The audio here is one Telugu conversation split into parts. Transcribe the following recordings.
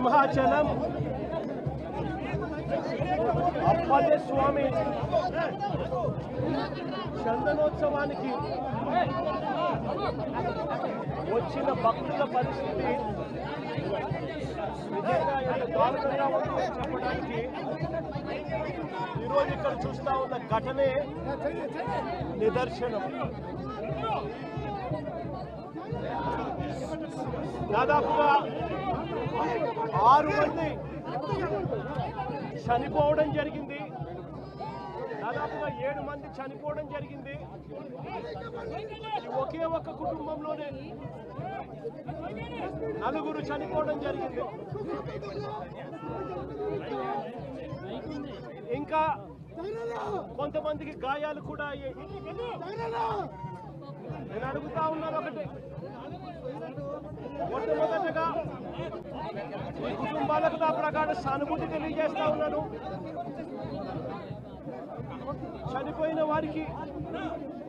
సింహాచలం అప్పన్న స్వామి చందనోత్సవానికి వచ్చిన భక్తుల పరిస్థితి నిజంగా ఎంత దారుణంగా ఉందో చెప్పడానికి ఈరోజు ఇక్కడ చూస్తా ఉన్న ఘటనే నిదర్శనం. దాదాపుగా 6 మంది చనిపోవడం జరిగింది. దాదాపుగా 7 మంది చనిపోవడం జరిగింది. ఒకే ఒక్క కుటుంబంలోనే 4 చనిపోవడం జరిగింది. ఇంకా కొంతమందికి గాయాలు కూడా అయ్యాయి. నేను అడుగుతా ఉన్నాను ఒకటి, మొట్టమొదటగా ఈ కుటుంబాలకు నా ప్రకారం సానుభూతి తెలియజేస్తా ఉన్నాను. చనిపోయిన వారికి,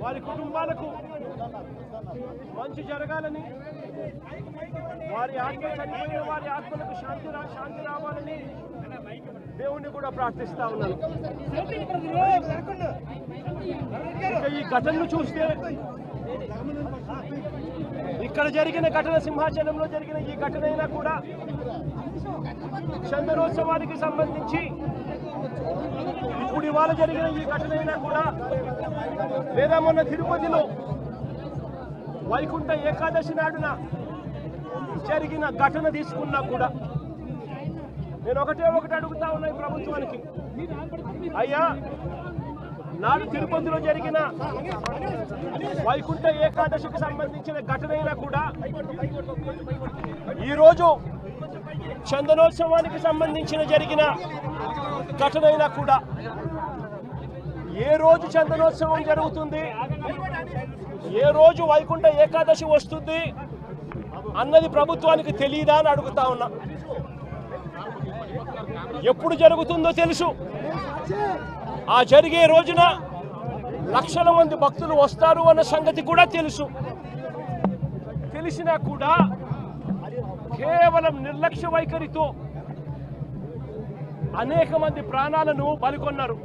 వారి కుటుంబాలకు మంచి జరగాలని, వారి ఆత్మ చనిపోయిన వారి ఆత్మలకు శాంతి రావాలని దేవుణ్ణి కూడా ప్రార్థిస్తా ఉన్నాను. ఈ ఘటనను చూస్తే, ఇక్కడ జరిగిన ఘటన, సింహాచలంలో జరిగిన ఈ ఘటన అయినా కూడా చందనోత్సవానికి సంబంధించి ఇప్పుడు ఇవాళ జరిగిన ఈ ఘటన అయినా కూడా, లేదా మొన్న తిరుపతిలో వైకుంఠ ఏకాదశి నాడున జరిగిన ఘటన తీసుకున్నా కూడా నేను ఒకటి అడుగుతా ఉన్నా ఈ ప్రభుత్వానికి, అయ్యా నాడు తిరుపతిలో జరిగిన వైకుంఠ ఏకాదశికి సంబంధించిన ఘటన అయినా కూడా, ఈరోజు చందనోత్సవానికి సంబంధించిన జరిగిన ఘటన అయినా కూడా, ఏ రోజు చందనోత్సవం జరుగుతుంది, ఏ రోజు వైకుంఠ ఏకాదశి వస్తుంది అన్నది ప్రభుత్వానికి తెలియదా అని అడుగుతా ఉన్నా. ఎప్పుడు జరుగుతుందో తెలుసు. ఆ జరిగే రోజున లక్షల మంది భక్తులు వస్తారు అన్న సంగతి కూడా తెలుసు. తెలిసినా కూడా కేవలం నిర్లక్ష్య వైఖరితో అనేక మంది ప్రాణాలను బలికొన్నారు.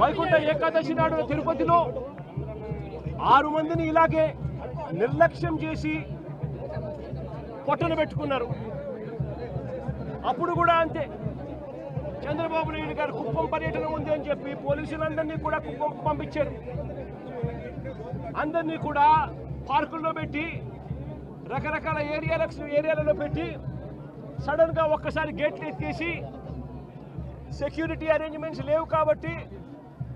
వైకుంఠ ఏకాదశి నాడు తిరుపతిలో 6 మందిని ఇలాగే నిర్లక్ష్యం చేసి పొట్టను పెట్టుకున్నారు. అప్పుడు కూడా అంతే, చంద్రబాబు నాయుడు గారు కుప్పం పర్యటన ఉంది అని చెప్పి పోలీసులందరినీ కూడా కుప్పం పంపించారు. అందరినీ కూడా పార్కుల్లో పెట్టి, రకరకాల ఏరియాలలో పెట్టి, సడన్ గా ఒక్కసారి గేట్లు ఎత్తేసి, సెక్యూరిటీ అరేంజ్మెంట్స్ లేవు కాబట్టి,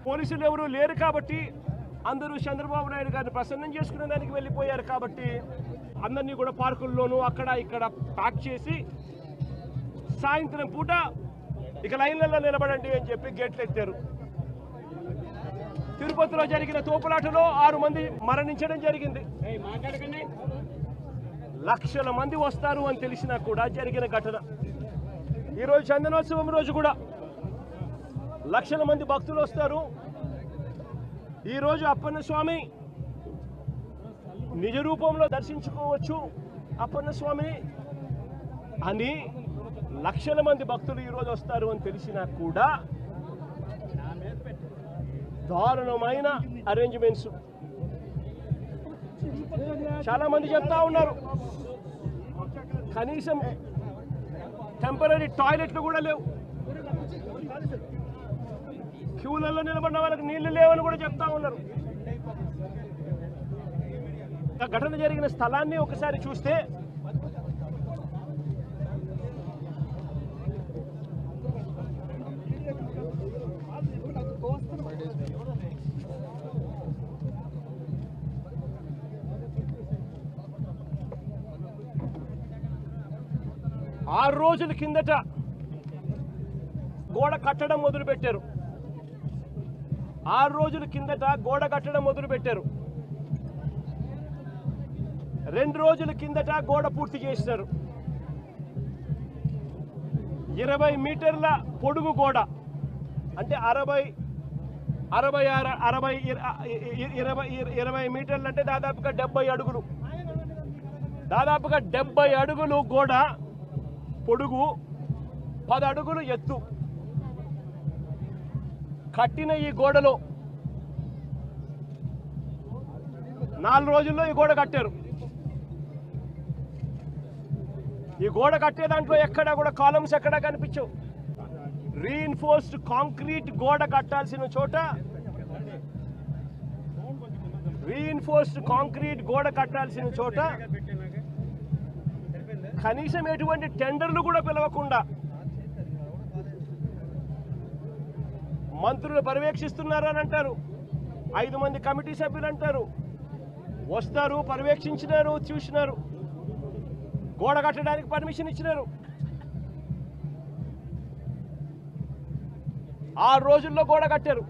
పోలీసులు ఎవరు లేరు కాబట్టి, అందరూ చంద్రబాబు నాయుడు గారిని ప్రసన్నం చేసుకునే దానికి వెళ్ళిపోయారు కాబట్టి, అందరినీ కూడా పార్కుల్లోనూ అక్కడ ఇక్కడ ప్యాక్ చేసి, సాయంత్రం పూట ఇక లైన్లలో నిలబడండి అని చెప్పి గేట్లు ఎత్తారు. తిరుపతిలో జరిగిన తోపులాటలో 6 మంది మరణించడం జరిగింది. లక్షల మంది వస్తారు అని తెలిసినా కూడా జరిగిన ఘటన. ఈరోజు చందనోత్సవం రోజు కూడా లక్షల మంది భక్తులు వస్తారు. ఈరోజు అప్పన్న స్వామి నిజ రూపంలో దర్శించుకోవచ్చు అప్పన్న స్వామిని అని లక్షల మంది భక్తులు ఈరోజు వస్తారు అని తెలిసినా కూడా దారుణమైన అరేంజ్మెంట్స్. చాలా మంది చెప్తా ఉన్నారు, కనీసం టెంపరీ టాయిలెట్లు కూడా లేవు, క్యూలలో నిలబడిన వాళ్ళకి నీళ్లు లేవని కూడా చెప్తా ఉన్నారు. ఘటన జరిగిన స్థలాన్ని ఒకసారి చూస్తే ఆరు రోజుల కిందట గోడ కట్టడం మొదలుపెట్టారు. 6 రోజుల కిందట గోడ కట్టడం మొదలుపెట్టారు. 2 రోజుల కిందట గోడ పూర్తి చేశారు. 20 మీటర్ల పొడుగు గోడ, అంటే 20 మీటర్లు అంటే దాదాపుగా 70 అడుగులు. దాదాపుగా 70 అడుగులు గోడ పొడుగు 10 అడుగులు ఎత్తు కట్టిన ఈ గోడలో 4 రోజుల్లో ఈ గోడ కట్టారు. ఈ గోడ కట్టే దాంట్లో ఎక్కడా కూడా కాలమ్స్ ఎక్కడా కనిపించవు. రీఇన్ఫోర్స్డ్ కాంక్రీట్ గోడ కట్టాల్సిన చోట కనీసం ఎటువంటి టెండర్లు కూడా పిలవకుండా మంత్రులు పర్యవేక్షిస్తున్నారు అని అంటారు. 5 మంది కమిటీ సభ్యులు అంటారు, వస్తారు, పర్యవేక్షించినారు, చూసినారు, గోడ కట్టడానికి పర్మిషన్ ఇచ్చినారు. 6 రోజుల్లో గోడ కట్టారు.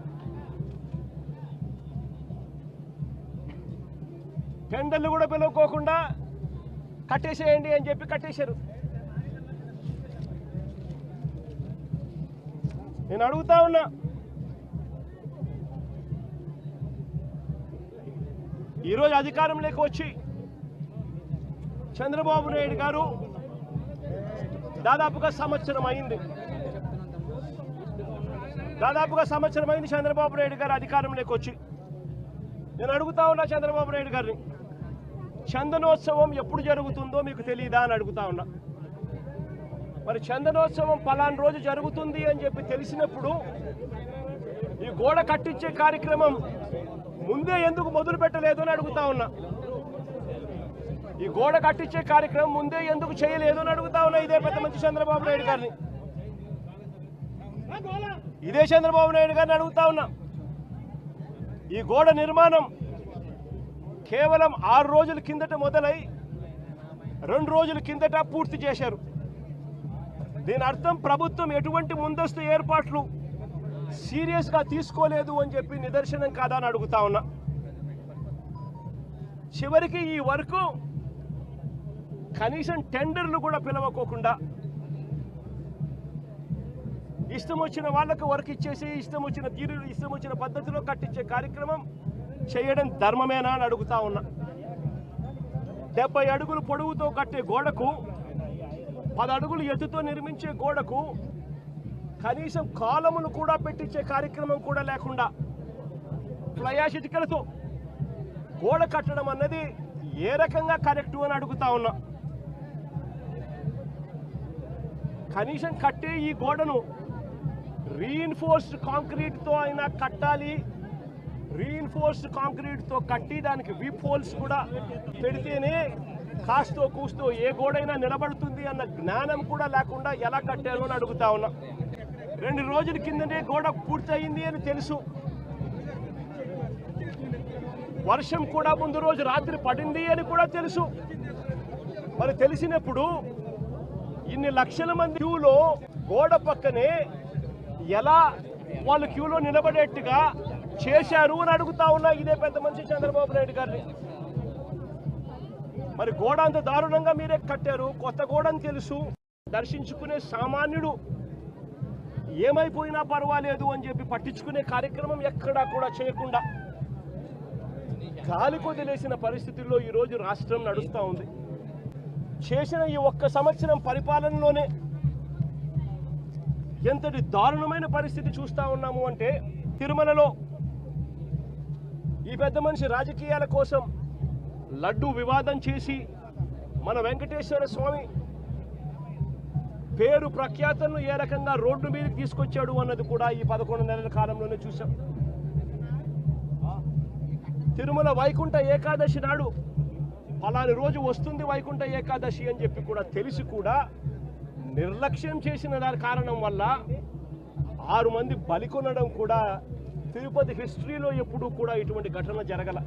టెండర్లు కూడా పిలువకోకుండా కట్టేసేయండి అని చెప్పి కట్టేశారు. నేను అడుగుతా ఉన్నా, ఈరోజు అధికారంలోకి వచ్చి చంద్రబాబు నాయుడు గారు దాదాపుగా సంవత్సరం అయింది. చంద్రబాబు నాయుడు గారు అధికారంలోకి వచ్చి. నేను అడుగుతా ఉన్నా చంద్రబాబు నాయుడు గారిని, చందనోత్సవం ఎప్పుడు జరుగుతుందో మీకు తెలియదా అని అడుగుతా ఉన్నా. మరి చందనోత్సవం పలానా రోజు జరుగుతుంది అని చెప్పి తెలిసినప్పుడు ఈ గోడ కట్టించే కార్యక్రమం ముందే ఎందుకు మొదలు పెట్టలేదు అని అడుగుతా ఉన్నా. ఈ గోడ కట్టించే కార్యక్రమం ముందే ఎందుకు చేయలేదు అని అడుగుతా ఉన్నా. ఇదే పెద్ద మంచి చంద్రబాబు నాయుడు గారిని, ఇదే చంద్రబాబు నాయుడు గారిని అడుగుతా ఉన్నా. ఈ గోడ నిర్మాణం కేవలం 6 రోజుల కిందట మొదలై 2 రోజుల కిందట పూర్తి చేశారు. దీని అర్థం ప్రభుత్వం ఎటువంటి ముందస్తు ఏర్పాట్లు సీరియస్గా తీసుకోలేదు అని చెప్పి నిదర్శనం కాదా అని అడుగుతా ఉన్నా. చివరికి ఈ వరకు కనీసం టెండర్లు కూడా పిలవకోకుండా ఇష్టం వచ్చిన వాళ్ళకు వర్క్ ఇచ్చేసి ఇష్టం వచ్చిన తీరు ఇష్టం వచ్చిన పద్ధతిలో కట్టించే కార్యక్రమం చేయడం ధర్మమేనా అని అడుగుతా ఉన్నా. 70 అడుగులు పొడవుతో కట్టే గోడకు, 10 అడుగులు ఎత్తుతో నిర్మించే గోడకు కనీసం కాలములు కూడా పెట్టించే కార్యక్రమం కూడా లేకుండా ఫ్లయాష్ ఇటుకలతో గోడ కట్టడం అన్నది ఏ రకంగా కరెక్టు అని అడుగుతా ఉన్నా. కనీసం కట్టే ఈ గోడను రీఇన్ఫోర్స్డ్ కాంక్రీట్తో అయినా కట్టాలి. రీఇన్ఫోర్స్డ్ కాంక్రీట్తో కట్టి దానికి వీప్ హోల్స్ కూడా పెడితేనే కాస్తో కూస్తో ఏ గోడైనా నిలబడుతుంది అన్న జ్ఞానం కూడా లేకుండా ఎలా కట్టారు అని అడుగుతా ఉన్నా. 2 రోజుల కిందనే గోడ పూర్తయింది అని తెలుసు. వర్షం కూడా ముందు రోజు రాత్రి పడింది అని కూడా తెలుసు. మరి తెలిసినప్పుడు ఇన్ని లక్షల మంది క్యూలో గోడ పక్కనే ఎలా వాళ్ళు క్యూలో నిలబడేట్టుగా చేశారు అని అడుగుతా ఉన్నా. ఇదే పెద్ద మనిషి చంద్రబాబు నాయుడు గారిని. మరి గోడ అంత దారుణంగా మీరే కట్టారు. కొత్త గోడని తెలుసు. దర్శించుకునే సామాన్యుడు ఏమైపోయినా పర్వాలేదు అని చెప్పి పట్టించుకునే కార్యక్రమం ఎక్కడా కూడా చేయకుండా గాలి కొదిలేసిన పరిస్థితుల్లో ఈరోజు రాష్ట్రం నడుస్తూ ఉంది. చేసిన ఈ 1 సంవత్సరం పరిపాలనలోనే ఎంతటి దారుణమైన పరిస్థితి చూస్తూ ఉన్నాము అంటే, తిరుమలలో ఈ పెద్ద మనిషి రాజకీయాల కోసం లడ్డు వివాదం చేసి మన వెంకటేశ్వర స్వామి పేరు ప్రఖ్యాతలను ఏ రకంగా రోడ్డు మీదకి తీసుకొచ్చాడు అన్నది కూడా ఈ 11 నెలల కాలంలోనే చూసాం. తిరుమల వైకుంఠ ఏకాదశి నాడు ఫలాని రోజు వస్తుంది వైకుంఠ ఏకాదశి అని చెప్పి కూడా తెలిసి కూడా నిర్లక్ష్యం చేసిన దాని కారణం వల్ల 6 మంది బలికొనడం కూడా తిరుపతి హిస్టరీలో ఎప్పుడూ కూడా ఇటువంటి ఘటన జరగల.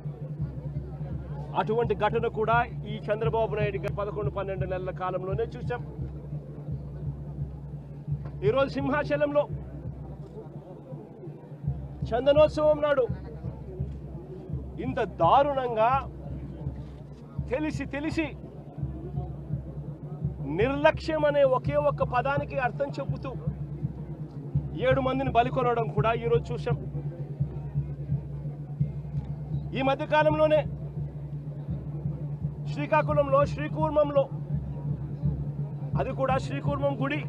అటువంటి ఘటన కూడా ఈ చంద్రబాబు నాయుడు గారి 11-12 నెలల కాలంలోనే చూసాం. ఈరోజు సింహాచలంలో చందనోత్సవం నాడు ఇంత దారుణంగా తెలిసి నిర్లక్ష్యం అనే ఒకే ఒక్క పదానికి అర్థం చెబుతూ 7 మందిని బలికొనడం కూడా ఈరోజు చూసాం. ఈ మధ్యకాలంలోనే శ్రీకాకుళంలో శ్రీకూర్మంలో అది కూడా శ్రీకూర్మం గుడి.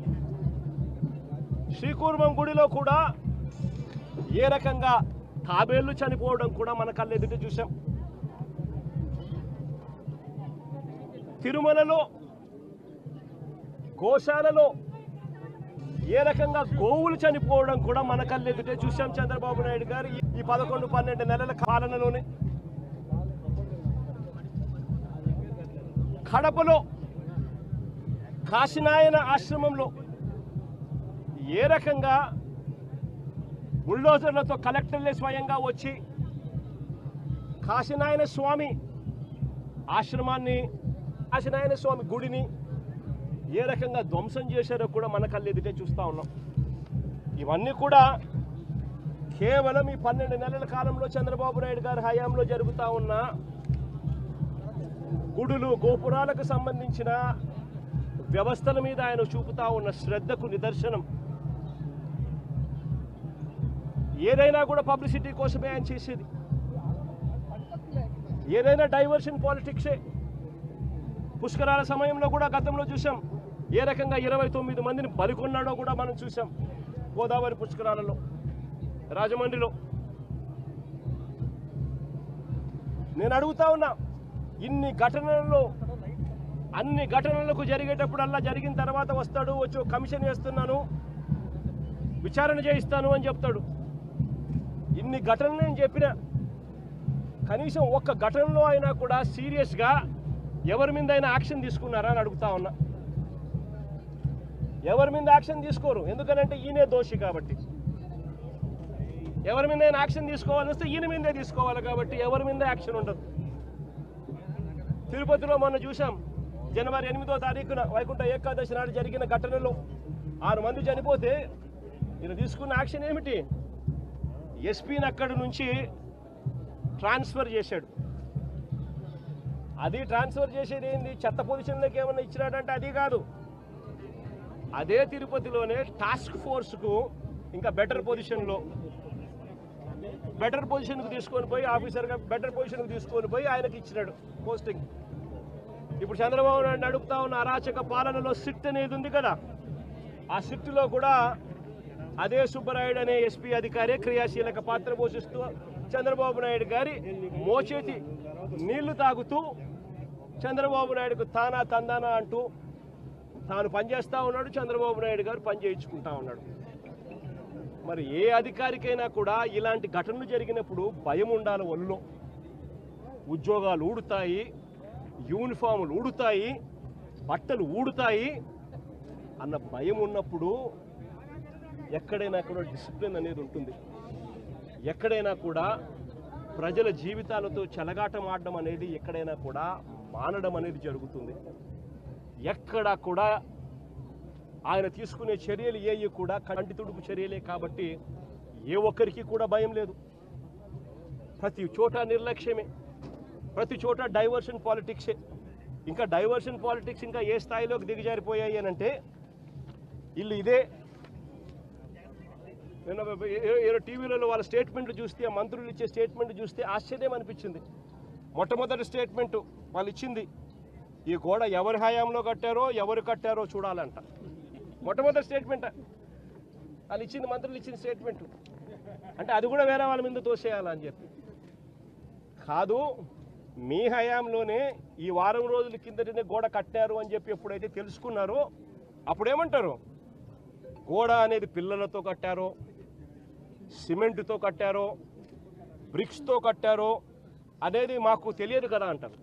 శ్రీకూర్మం గుడిలో కూడా ఏ రకంగా తాబేళ్లు చనిపోవడం కూడా మన కళ్ళ ఎదుట చూసాం. తిరుమలలో గోశాలలో ఏ రకంగా గోవులు చనిపోవడం కూడా మన కళ్ళ ఎదుటే చూసాం చంద్రబాబు నాయుడు గారు ఈ 11-12 నెలల పాలనలోనే. కడపలో కాశీనాయన ఆశ్రమంలో ఏ రకంగా బుల్డోజర్లతో కలెక్టర్లే స్వయంగా వచ్చి కాశీనాయన స్వామి ఆశ్రమాన్ని, కాశీనాయన స్వామి గుడిని ఏ రకంగా ధ్వంసం చేశారో కూడా మన కళ్ళెదుటే చూస్తూ ఉన్నాం. ఇవన్నీ కూడా కేవలం ఈ 12 నెలల కాలంలో చంద్రబాబు నాయుడు గారి హయాంలో జరుగుతూ ఉన్న గుడులు గోపురాలకు సంబంధించిన వ్యవస్థల మీద ఆయన చూపుతా ఉన్న శ్రద్ధకు నిదర్శనం. ఏదైనా కూడా పబ్లిసిటీ కోసమే ఆయన చేసేది, ఏదైనా డైవర్షన్ పాలిటిక్సే. పుష్కరాల సమయంలో కూడా గతంలో చూసాం ఏ రకంగా 29 మందిని బలికొన్నాడో కూడా మనం చూసాం గోదావరి పుష్కరాలలో, రాజమండ్రిలో. నేను అడుగుతా ఉన్నా, ఇన్ని ఘటనలలో అన్ని ఘటనలకు జరిగేటప్పుడల్లా జరిగిన తర్వాత వస్తాడు, వచ్చి కమిషన్ వేస్తున్నాను, విచారణ చేయిస్తాను అని చెప్తాడు. ఇన్ని ఘటనలు నేను చెప్పిన కనీసం ఒక్క ఘటనలో అయినా కూడా సీరియస్గా ఎవరి మీద అయినా యాక్షన్ తీసుకున్నారా అని అడుగుతా ఉన్నా. ఎవరి మీద యాక్షన్ తీసుకోరు, ఎందుకనంటే ఈయనే దోషి కాబట్టి. ఎవరి మీద యాక్షన్ తీసుకోవాలని వస్తే ఈయన మీదే తీసుకోవాలి కాబట్టి ఎవరి మీద యాక్షన్ ఉండదు. తిరుపతిలో మొన్న చూసాం, జనవరి 8వ తారీఖున వైకుంఠ ఏకాదశి నాడు జరిగిన ఘటనలో 6 మంది చనిపోతే ఈయన తీసుకున్న యాక్షన్ ఏమిటి? ఎస్పీని అక్కడి నుంచి ట్రాన్స్ఫర్ చేశాడు. అది ట్రాన్స్ఫర్ చేసేది ఏంది? చెత్త పొజిషన్లోకి ఏమన్నా ఇచ్చినాడంటే అది కాదు. అదే తిరుపతిలోనే టాస్క్ ఫోర్స్కు ఇంకా బెటర్ పొజిషన్కు తీసుకొని పోయి ఆఫీసర్గా బెటర్ పొజిషన్కు తీసుకొని పోయి ఆయనకి ఇచ్చినాడు పోస్టింగ్. ఇప్పుడు చంద్రబాబు నాయుడు అడుగుతా ఉన్న అరాచక పాలనలో సిట్ అనేది ఉంది కదా, ఆ సిట్లో కూడా అదే సుబ్బరాయుడు అనే ఎస్పీ అధికారి క్రియాశీలక పాత్ర పోషిస్తూ చంద్రబాబు నాయుడు గారి మోచేతి నీళ్లు తాగుతూ చంద్రబాబు నాయుడుకు తానా తందానా అంటూ తాను పనిచేస్తూ ఉన్నాడు, చంద్రబాబు నాయుడు గారు పని చేయించుకుంటా ఉన్నాడు. మరి ఏ అధికారికైనా కూడా ఇలాంటి ఘటనలు జరిగినప్పుడు భయం ఉండాలి ఒళ్ళో. ఉద్యోగాలు ఊడుతాయి, యూనిఫాములు ఊడుతాయి, బట్టలు ఊడుతాయి అన్న భయం ఉన్నప్పుడు ఎక్కడైనా కూడా డిసిప్లిన్ అనేది ఉంటుంది. ఎక్కడైనా కూడా ప్రజల జీవితాలతో చెలగాటం ఆడడం అనేది ఎక్కడైనా కూడా మానడం అనేది జరుగుతుంది. ఎక్కడా కూడా ఆయన తీసుకునే చర్యలు ఏవి కూడా కంటి తుడుపు చర్యలే కాబట్టి ఏ ఒక్కరికి కూడా భయం లేదు. ప్రతి చోట నిర్లక్ష్యమే, ప్రతి చోట డైవర్షన్ పాలిటిక్సే. ఇంకా డైవర్షన్ పాలిటిక్స్ ఇంకా ఏ స్థాయిలోకి దిగజారిపోయాయి అని అంటే వీళ్ళు ఇదే. నేను టీవీలలో వాళ్ళ స్టేట్మెంట్లు చూస్తే, ఆ మంత్రులు ఇచ్చే స్టేట్మెంట్ చూస్తే ఆశ్చర్యం అనిపించింది. మొట్టమొదటి స్టేట్మెంట్ వాళ్ళు ఇచ్చింది, ఈ గోడ ఎవరి హయాంలో కట్టారో ఎవరు కట్టారో చూడాలంట. మొట్టమొదటి స్టేట్మెంట్ వాళ్ళు ఇచ్చింది, మంత్రులు ఇచ్చిన స్టేట్మెంట్. అంటే అది కూడా వేరే వాళ్ళ మీద తోసేయాలని చెప్పి కాదు, మీ హయాంలోనే ఈ వారం రోజుల కిందటనే గోడ కట్టారు అని చెప్పి ఎప్పుడైతే తెలుసుకున్నారో అప్పుడేమంటారు? గోడ అనేది పిల్లలతో కట్టారో, సిమెంటుతో కట్టారో, బ్రిక్స్తో కట్టారో అనేది మాకు తెలియదు కదా అంటారు.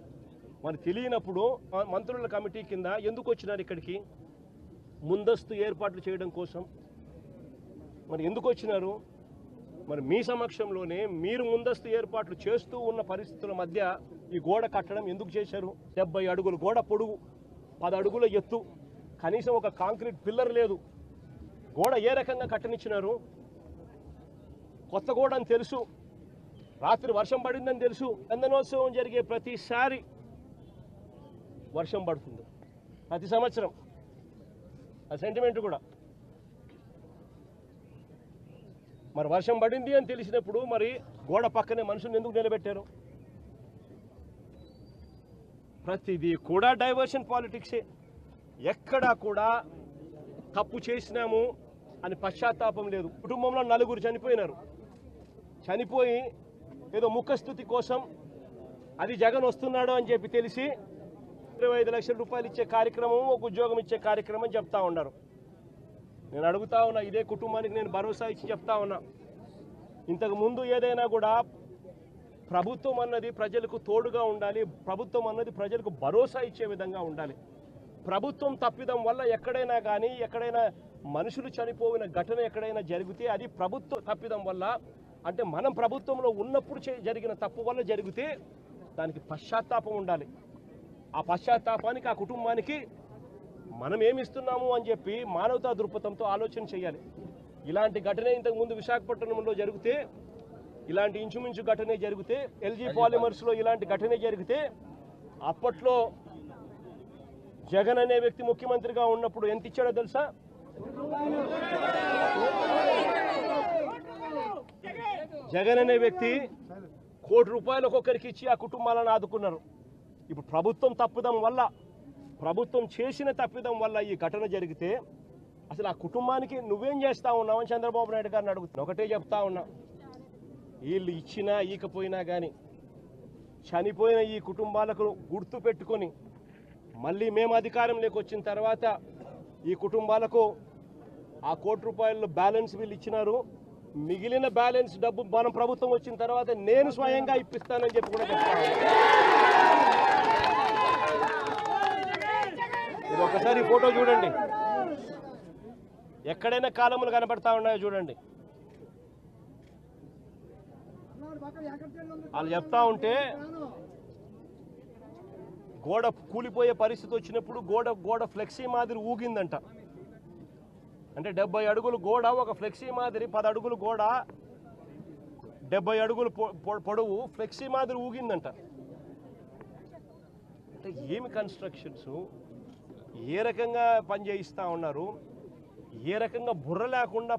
మరి తెలియనప్పుడు మంత్రుల కమిటీ కింద ఎందుకు వచ్చినారు ఇక్కడికి? ముందస్తు ఏర్పాట్లు చేయడం కోసం. మరి ఎందుకు వచ్చినారు? మరి మీ సమక్షంలోనే మీరు ముందస్తు ఏర్పాట్లు చేస్తూ ఉన్న పరిస్థితుల మధ్య ఈ గోడ కట్టడం ఎందుకు చేశారు? 70 అడుగుల గోడ పొడుగు, 10 అడుగుల ఎత్తు, కనీసం ఒక కాంక్రీట్ పిల్లర్ లేదు. గోడ ఏ రకంగా కట్టనిచ్చినారు? కొత్త గోడ అని తెలుసు, రాత్రి వర్షం పడిందని తెలుసు. చందనోత్సవం జరిగే ప్రతిసారి వర్షం పడుతుంది, ప్రతి సంవత్సరం. ఆ సెంటిమెంట్ కూడా. మరి వర్షం పడింది అని తెలిసినప్పుడు మరి గోడ పక్కనే మనుషులను ఎందుకు నిలబెట్టారు? ప్రతిదీ కూడా డైవర్షన్ పాలిటిక్సే. ఎక్కడా కూడా తప్పు చేసినాము అని పశ్చాత్తాపం లేదు. కుటుంబంలో 4 చనిపోయినారు. చనిపోయి ఏదో ముఖస్థుతి కోసం అది జగన్ వస్తున్నాడు అని చెప్పి తెలిసి 25 లక్షల రూపాయలు ఇచ్చే కార్యక్రమం, ఒక ఉద్యోగం ఇచ్చే కార్యక్రమం చెప్తా ఉన్నారు. నేను అడుగుతా ఉన్నా, ఇదే కుటుంబానికి నేను భరోసా ఇచ్చి చెప్తా ఉన్నా, ఇంతకు ముందు ఏదైనా కూడా ప్రభుత్వం అన్నది ప్రజలకు తోడుగా ఉండాలి, ప్రభుత్వం అన్నది ప్రజలకు భరోసా ఇచ్చే విధంగా ఉండాలి. ప్రభుత్వం తప్పిదం వల్ల ఎక్కడైనా కానీ ఎక్కడైనా మనుషులు చనిపోయిన ఘటన ఎక్కడైనా జరిగితే అది ప్రభుత్వ తప్పిదం వల్ల, అంటే మనం ప్రభుత్వంలో ఉన్నప్పుడు జరిగిన తప్పు వల్ల జరిగితే దానికి పశ్చాత్తాపం ఉండాలి. ఆ పశ్చాత్తాపానికి ఆ కుటుంబానికి మనం ఏమిస్తున్నాము అని చెప్పి మానవతా దృక్పథంతో ఆలోచన చేయాలి. ఇలాంటి ఘటన ఇంతకుముందు విశాఖపట్నంలో జరిగితే, ఇలాంటి ఇంచుమించు ఘటనే జరిగితే, ఎల్జీ పాలిమర్స్లో ఇలాంటి ఘటనే జరిగితే అప్పట్లో జగన్ అనే వ్యక్తి ముఖ్యమంత్రిగా ఉన్నప్పుడు ఎంత ఇచ్చాడో తెలుసా? జగన్ అనే వ్యక్తి ₹1 కోటి ఒక్కొక్కరికి ఇచ్చి ఆ కుటుంబాలను ఆదుకున్నారు. ఇప్పుడు ప్రభుత్వం తప్పిదం వల్ల, ప్రభుత్వం చేసిన తప్పిదం వల్ల ఈ ఘటన జరిగితే అసలు ఆ కుటుంబానికి నువ్వేం చేస్తా ఉన్నావని చంద్రబాబు నాయుడు గారిని అడుగుతున్నా. ఒకటే చెప్తా ఉన్నా, వీళ్ళు ఇచ్చినా ఈకపోయినా కానీ చనిపోయిన ఈ కుటుంబాలకు గుర్తు పెట్టుకొని మళ్ళీ మేము అధికారంలోకి వచ్చిన తర్వాత ఈ కుటుంబాలకు ఆ ₹1 కోటి బ్యాలెన్స్ వీళ్ళు ఇచ్చినారు. మిగిలిన బ్యాలెన్స్ డబ్బు మనం ప్రభుత్వం వచ్చిన తర్వాత నేను స్వయంగా ఇప్పిస్తానని చెప్పి కూడా చెప్తాను. ఇది ఒకసారి ఫోటో చూడండి, ఎక్కడైనా కాలములు కనబడతా ఉన్నాయో చూడండి. వాళ్ళు చెప్తా ఉంటే గోడ కూలిపోయే పరిస్థితి వచ్చినప్పుడు గోడ ఫ్లెక్సీ మాదిరి ఊగిందంట. అంటే 70 అడుగులు గోడ, ఒక ఫ్లెక్సీ మాదిరి 10 అడుగులు గోడ, 70 అడుగులు పొడవు ఫ్లెక్సీ మాదిరి ఊగిందంట. అంటే ఏమి కన్స్ట్రక్షన్స్, ఏ రకంగా పని చేయిస్తూ ఉన్నారు, ఏ రకంగా బుర్ర లేకుండా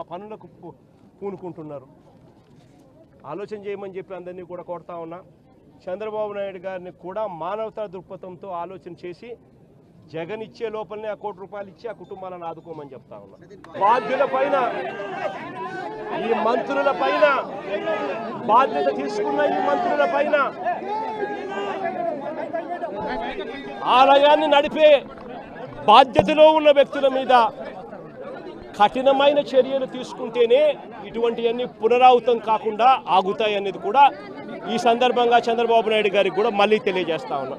పనులకు పూనుకుంటున్నారు. ఆలోచన చేయమని చెప్పి అందరినీ కూడా కోరుతా ఉన్నా. చంద్రబాబు నాయుడు గారిని కూడా మానవతా దృక్పథంతో ఆలోచన చేసి జగన్ ఇచ్చే లోపలనే ఆ ₹1 కోటి ఇచ్చి ఆ కుటుంబాలను ఆదుకోమని చెప్తా ఉన్నా. బాధ్యుల పైన, ఈ మంత్రుల పైన, బాధ్యత తీసుకున్న ఈ మంత్రుల పైన, ఆలయాన్ని నడిపే బాధ్యతలో ఉన్న వ్యక్తుల మీద కఠినమైన చర్యలు తీసుకుంటేనే ఇటువంటివన్నీ పునరావృతం కాకుండా ఆగుతాయి అనేది కూడా ఈ సందర్భంగా చంద్రబాబు నాయుడు గారికి కూడా మళ్ళీ తెలియజేస్తా ఉన్నా.